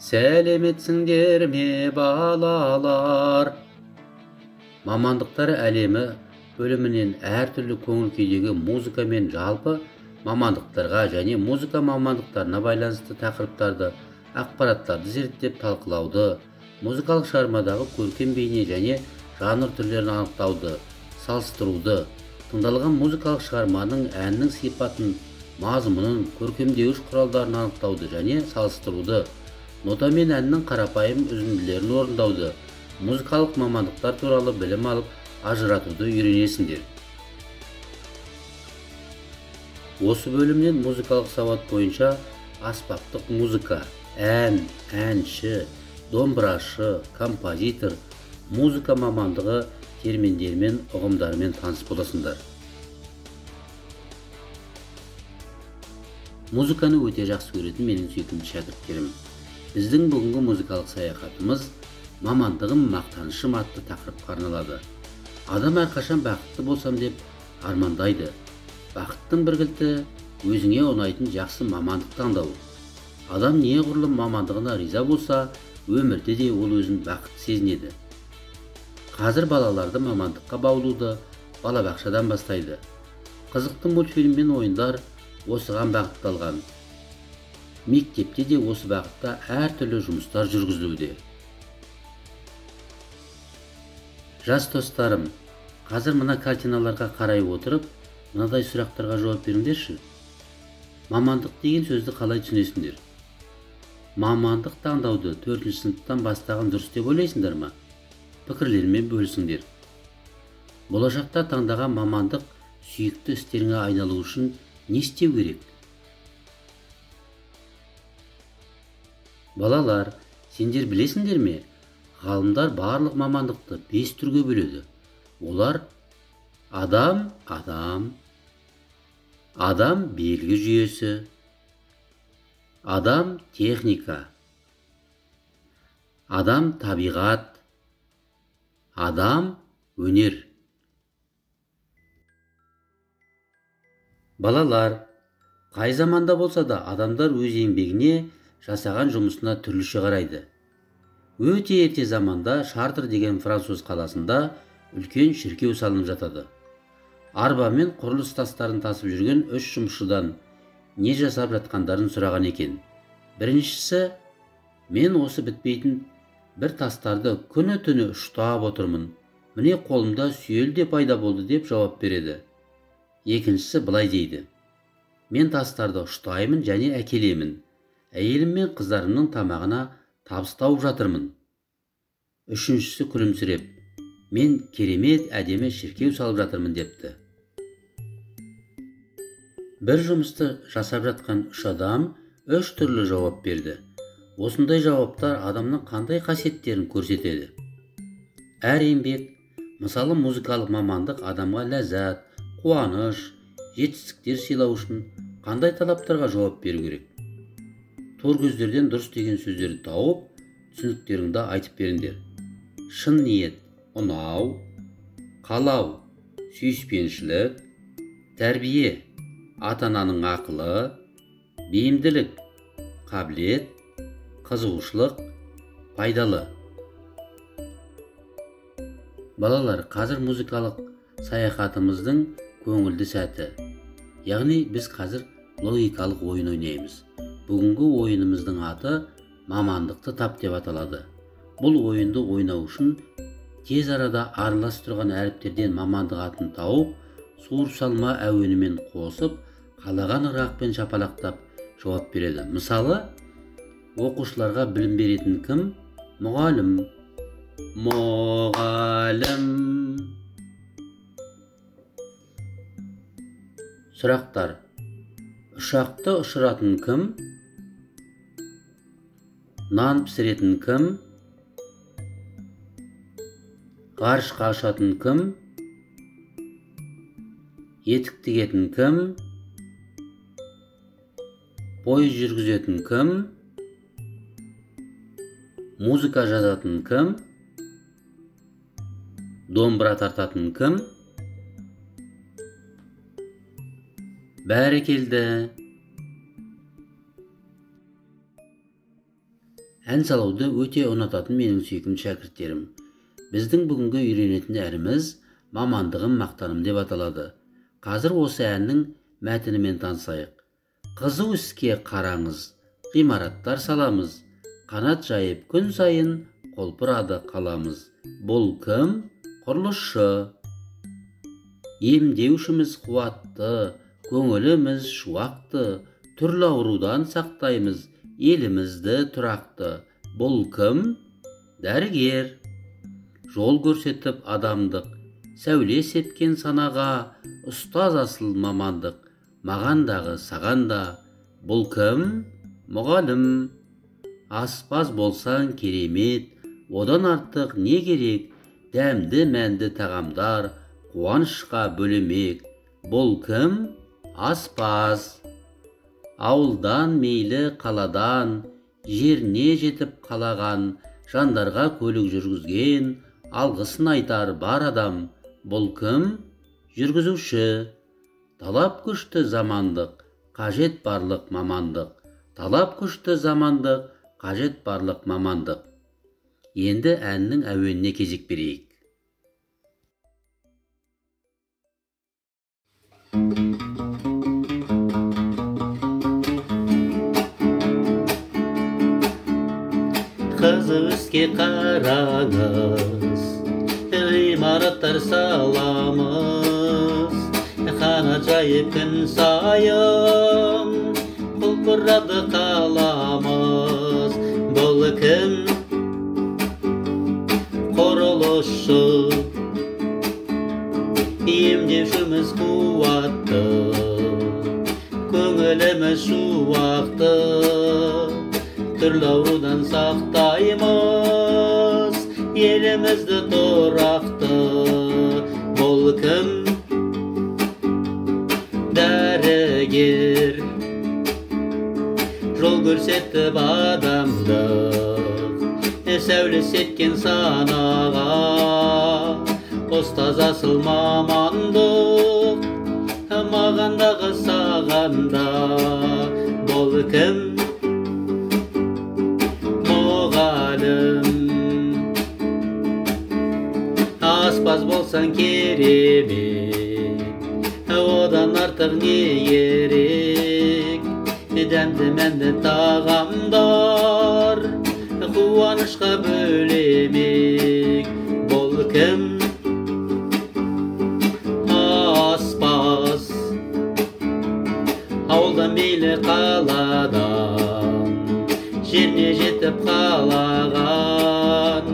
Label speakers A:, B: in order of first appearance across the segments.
A: Сәлеметсіңдер ме балалар? Мамандықтар әлемі бөлімінен әртүрлі көңіл күйдегі музыка мен жалпы мамандықтарға және музыка мамандықтарына байланысты тақырыптарды, ақпараттарды зерттеп талқылауды, музыкалық шығармадағы көркем бейне және жанр түрлерін анықтауды, салыстыруды, тыңдалған музыкалық шығарманың әннің сипатын, мазмұнын, көркемдеуіш құралдарын анықтауды және салыстыруды, нота мен әннің қарапайым үзінділерін орындауды, музыкалық мамандықтар туралы білім алып, ажыратуды үйренесіңдер. Осы бөлімнен музыкалық сауат бойынша аспаптық музыка, ән, әнші, домбырашы, композитор, музыка мамандығы терминдермен, ұғымдармен таныс боласыңдар. Музыканы өте жақсы көретін менің сүйкімді шәкірттерім. Біздің бүгінгі музыкалық саяхатымыз мамандығым мақтанышым атты тақырыпқа арналады. Адам әрқашан бақытты болсам деп армандайды. Бақыттың бір кілті өзіңе ұнайтын жақсы мамандық таңдау. Адам неғұрлым мамандығына риза болса, өмірде де ол өзін бақытты сезінеді. Қазір балаларды мамандыққа баулуды балабақшадан бастайды. Қызықты мультфильм мен ойындар осыған бағытталған. Мектепте де осы бағытта әртүрлі жұмыстар жүргізілуде. Жас достарым, қазір мына картиналарға қарай отырып, мынадай сұрақтарға жауап беріңдерші. Мамандық деген сөзді қалай түсінесіңдер? Мамандық таңдауды 4-ші сыныптан бастаған дұрыс деп ойлайсыңдар ма? Пікірлермен бөлісіңдер. Болашақта таңдаған мамандық сүйікті істеріңе айналу үшін не істеу керек? Балалар, сендер білесіңдер ме? Ғалымдар барлық мамандықты 5 түрге бөледі. Олар адам белгі жүйесі, адам техника, адам табиғат, адам өнер. Балалар, қай заманда болса да адамдар өз еңбегіне, жасаған жұмысына түрліше қарайды. Өте ерте заманда Шартр деген француз қаласында үлкен шіркеу салынып жатады. Арбамен құрылыс тастарын тасып жүрген 3 жұмысшыдан не жасап жатқандарын сұраған екен. Біріншісі, мен осы бітпейтін бір тастарды күні-түні ұштап отырмын. Міне қолымда сүйел де пайда болды деп жауап береді. Екіншісі былай дейді. Мен тастарды ұштаймын және әкелемін. Әйелім мен қыздарымның тамағына табыс тауып жатырмын. Үшіншісі күлімсіреп, мен керемет әдемі шіркеу салып жатырмын депті. Бір жұмысты жасап жатқан 3 адам 3 түрлі жауап берді. Осындай жауаптар адамның қандай қасиеттерін көрсетеді? Әр еңбек, мысалы музыкалық мамандық адамға ләззат, қуаныш, жетістіктер сыйлау үшін қандай талаптарға жауап беру керек? Тор көздерден дұрыс деген сөздерді тауып, түсініктеріңді айтып беріңдер. Шын ниет, ұнау, қалау, сүйіспеншілік, тәрбие, ата-ананың ақылы, бейімділік, қабілет, қызығушылық, пайдалы. Балалар, қазір музыкалық саяхатымыздың көңілді сәті. Яғни біз қазір логикалық ойын ойнаймыз. Бүгінгі ойынымыздың аты мамандықты тап деп аталады. Бұл ойынды ойнау үшін тез арада аралас тұрған әріптерден мамандық атын тауып, суыр салма әуенімен қосып, қалаған ырғақпен шапалақтап жауап береді. Мысалы, оқушыларға білім беретін кім? Мұғалім. Мұғалім. Сұрақтар. Ұшақты ұшыратын кім? Нан пісіретін кім? Ғарышқа ұшатын кім? Етік тігетін кім? Пойыз жүргізетін кім? Музыка жазатын кім? Домбыра тартатын кім? Бәрекелді. Ән салуды өте ұнататын менің сүйкімді шәкірттерім. Біздің бүгінгі үйренетін әріміз мамандығым мақтаным деп аталады. Қазір осы әннің мәтінімен танысайық. Қызу іске қараңыз, ғимараттар саламыз, қанат жайып күн сайын қолпырады қаламыз. Бұл кім? Құрылысшы. Емдеушіміз қуатты, көңіліміз шуақты, түрлі аурудан сақтаймыз елімізді тұрақты. Бұл кім? Дәрігер. Жол көрсетіп адамдық, сәуле сепкен санаға, ұстаз асыл мамандық, мағандағы сағанда. Бұл кім? Мұғалім. Аспаз болсаң керемет, одан артық не керек, дәмді мәнді тағамдар қуанышқа бөлемек. Бұл кім? Аспаз. Ауылдан мейлі қаладан, жеріне жетіп қалаған, жандарға көлік жүргізген, алғысын айтар бар адам. Бұл кім? Жүргізуші. Талап күшті замандық, қажет барлық мамандық. Талап күшті замандық, қажет барлық мамандық. Енді әннің әуеніне кезек берейік. Қызу іске қараңыз, ғимараттар саламыз, қанат жайып күн сайын құлпырады қаламыз. Бұл кім? Құрылысшы. Емдеушіміз қуатты, көңіліміз шуақты, түрлі аурудан сақтаймыз елімізді тұрақты. Бұл кім? Дәрігер. Жол көрсетіп адамдық, сәуле сепкен санаға, ұстаз асыл мамандық, мағандағы сағанда. Бұл кім? Мұғалім. Аспаз болсаң керемет, одан артық не керек, дәмді мәнді тағамдар қуанышқа бөлемек. Бұл кім? Аспаз. Ауылдан мейлі қаладан, жеріне жетіп қалаған,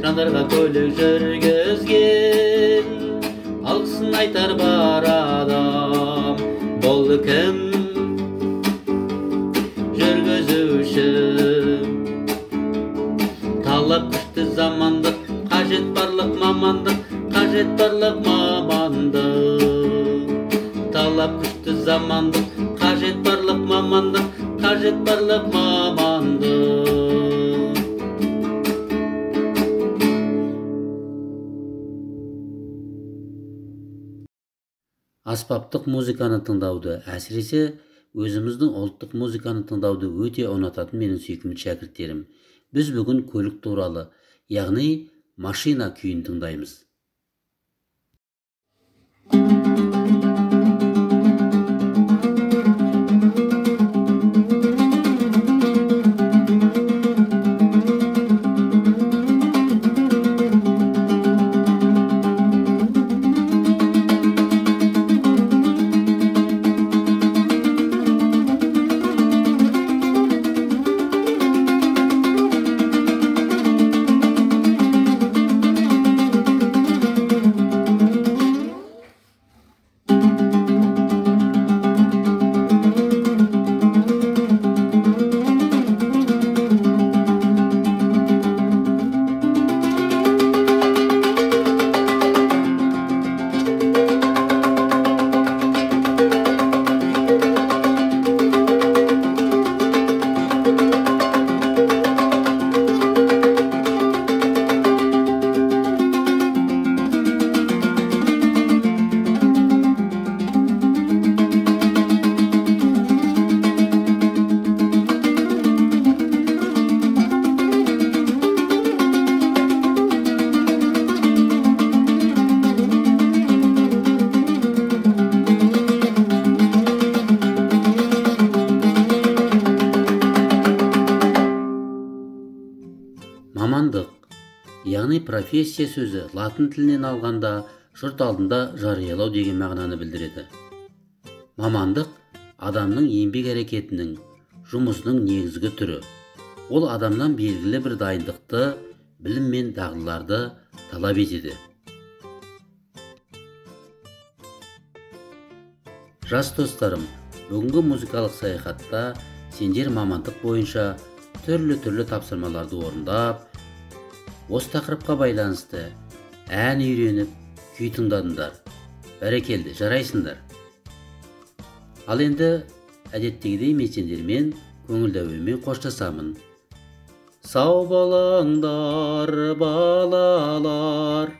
A: жандарға көлік жүргізген, алғысын айтар бар адам. Бұл кім? Жүргізуші. Талап күшті замандық, қажет барлық мамандық, қажет барлық мамандық. Талап күшті замандық, қажет барлық мамандық, қажет барлық мамандық. Аспаптық музыканы тыңдауды, әсіресе өзіміздің ұлттық музыканы тыңдауды өте ұнататын менің сүйкімді шәкірттерім. Біз бүгін көлік туралы, яғни машина күйін тыңдаймыз. профессия сөзі латын тілінен алғанда жұрт алдында жариялау деген мағынаны білдіреді. Мамандық адамның еңбек әрекетінің, жұмысының негізгі түрі. Ол адамнан белгілі бір дайындықты, білім мен дағдыларды талап етеді. Жас достарым, бүгінгі музыкалық саяхатта сендер мамандық бойынша түрлі тапсырмаларды орындап, осы тақырыпқа байланысты ән үйреніп, күй тыңдадыңдар. Бәрекелді, жарайсыңдар. Ал енді әдеттегідей мен сендермен көңілді әуенмен қоштасамын. Сау болыңдар, балалар.